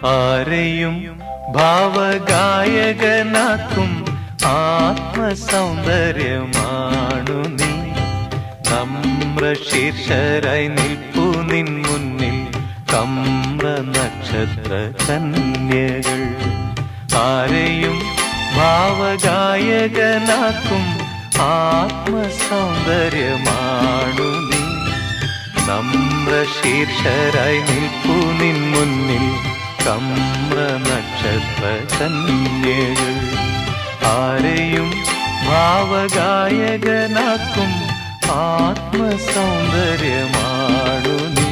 ആരെയും ഭാവഗായകനാക്കും ആത്മസൗന്ദര്യമാണു നീ. നമ്രശീർഷരായി നിൽപ്പു നിൻ മുന്നിൽ കമ്ര നക്ഷത്ര കന്യകൾ. ആരെയും ഭാവഗായകനാക്കും ആത്മസൗന്ദര്യമാണു നീ. നമ്രശീർഷരായി നിൽപ്പു നിൻ മുന്നിൽ കമ്ര നക്ഷത്ര കന്യകൾ. ആരെയും ഭാവഗായകനാക്കും ആത്മസൗന്ദര്യമാണു നീ.